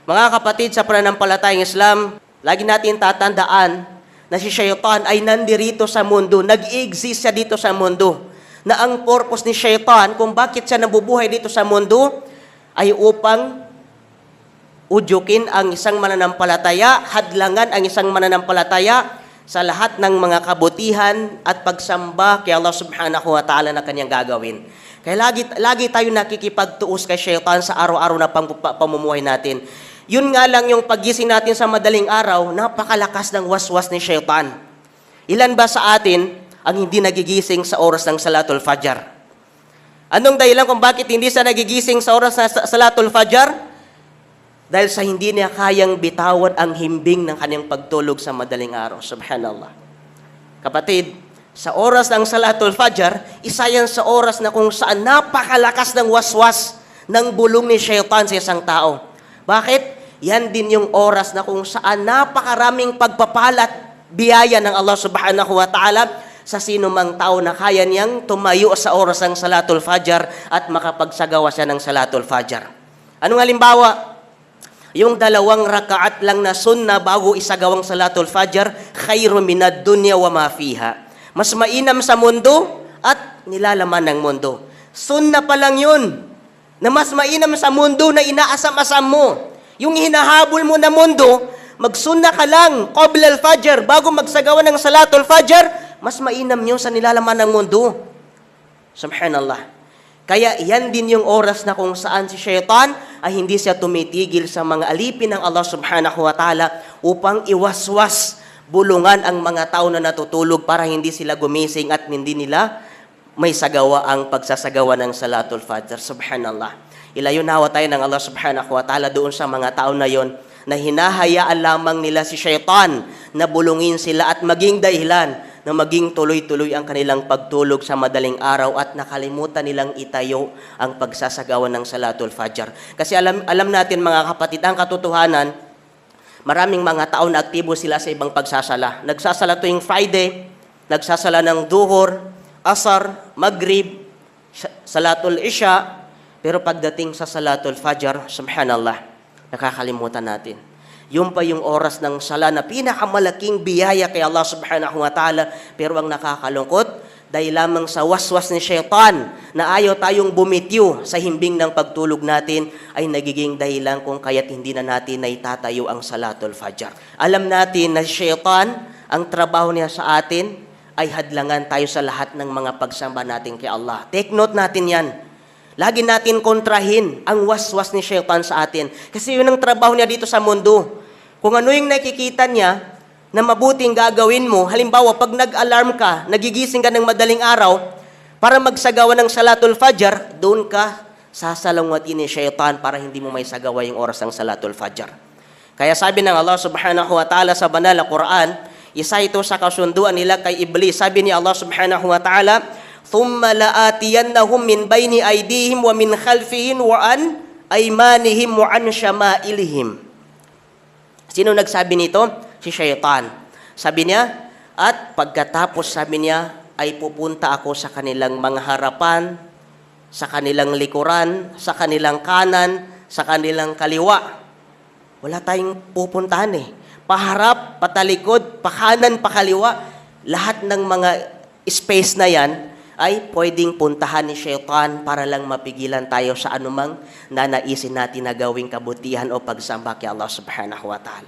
Mga kapatid sa pananampalatayang Islam, lagi natin tatandaan na si Shaitan ay nandirito sa mundo, nag-exist siya dito sa mundo. Na ang purpose ni Shaitan kung bakit siya nabubuhay dito sa mundo ay upang udyukin ang isang mananampalataya, hadlangan ang isang mananampalataya sa lahat ng mga kabutihan at pagsamba kay Allah subhanahu wa ta'ala na kanyang gagawin. Kaya lagi tayo nakikipagtuos kay Shaitan sa araw-araw na pamumuhay natin. Yun nga lang yung paggising natin sa madaling araw, napakalakas ng waswas ni Shaitan. Ilan ba sa atin ang hindi nagigising sa oras ng Salatul Fajr? Anong dahilan kung bakit hindi siya nagigising sa oras ng Salatul Fajr? Dahil sa hindi niya kayang bitawan ang himbing ng kanyang pagtulog sa madaling araw. Subhanallah. Kapatid, sa oras ng Salatul Fajr, isa yan sa oras na kung saan napakalakas ng waswas ng bulong ni Shaitan sa isang tao. Bakit? Yan din yung oras na kung saan napakaraming pagpapalat biyaya ng Allah subhanahu wa ta'ala sa sino mang tao na kaya niyang tumayo sa oras ng Salatul Fajr at makapagsagawa siya ng Salatul Fajr. Anong halimbawa? Yung 2 rakaat lang na sunna bago isagawang Salatul Fajr, khairu minad dunya wa ma fiha. Mas mainam sa mundo at nilalaman ng mundo. Sunna pa lang yun, na mas mainam sa mundo na inaasam-asam mo. Yung hinahabol mo na mundo, magsunna ka lang, qabla al-fajr, bago magsagawa ng Salatul Fajr, mas mainam yun sa nilalaman ng mundo. Subhanallah. Kaya yan din yung oras na kung saan si Shaitan ay hindi siya tumitigil sa mga alipin ng Allah subhanahu wa ta'ala upang iwaswas, bulungan ang mga tao na natutulog para hindi sila gumising at hindi nila may sagawa ang pagsasagawa ng Salatul Fajr. Subhanallah. Ilayunawa tayo ng Allah subhanahu wa ta'ala doon sa mga tao na yon na hinahayaan lamang nila si Shaitan na bulungin sila at maging dahilan na maging tuloy-tuloy ang kanilang pagtulog sa madaling araw at nakalimutan nilang itayo ang pagsasagawa ng Salatul Fajr. Kasi alam natin mga kapatid, ang katotohanan, maraming mga tao na aktibo sila sa ibang pagsasala. Nagsasala tuwing Friday, nagsasala ng Duhur, Asar, Maghrib, Salatul Isha, pero pagdating sa Salatul Fajr, subhanallah, nakakalimutan natin. Yun pa yung oras ng sala na pinakamalaking biyaya kay Allah subhanahu wa ta'ala, pero ang nakakalungkot, dahil lamang sa waswas ni Shaitan na ayaw tayong bumitiw sa himbing ng pagtulog natin, ay nagiging dahilan kung kaya't hindi na natin naitatayo ang Salatul Fajr. Alam natin na Shaitan, ang trabaho niya sa atin, ay hadlangan tayo sa lahat ng mga pagsamba natin kay Allah. Take note natin yan. Lagi natin kontrahin ang waswas ni Shaitan sa atin. Kasi yun ang trabaho niya dito sa mundo. Kung ano yung nakikita niya na mabuting gagawin mo, halimbawa pag nag-alarm ka, nagigising ka ng madaling araw, para magsagawa ng Salatul Fajr, doon ka sasalangwatin ni Shaitan para hindi mo may sagawa yung oras ng Salatul Fajr. Kaya sabi ng Allah subhanahu wa ta'ala sa banal na Quran, isa ito sa kasunduan nila kay Iblis. Sabi ni Allah subhanahu wa ta'ala, ثُمَّ لَآتِيَنَّهُمْ مِنْ بَيْنِ أَيْدِيهِمْ وَمِنْ خَلْفِهِمْ وَعَنْ أَيْمَانِهِمْ وَعَنْ شَمَائِلِهِمْ. Sino nagsabi nito? Si Shaitan. Sabi niya, at pagkatapos sabi niya, ay pupunta ako sa kanilang mga harapan, sa kanilang likuran, sa kanilang kanan, sa kanilang kaliwa. Wala tayong pupuntahan eh. Paharap, patalikod, pakanan, pakaliwa, lahat ng mga space na yan, ay pwedeng puntahan ni Shaitan para lang mapigilan tayo sa anumang nanaisin natin na gawing kabutihan o pagsamba kay Allah subhanahu wa ta'ala.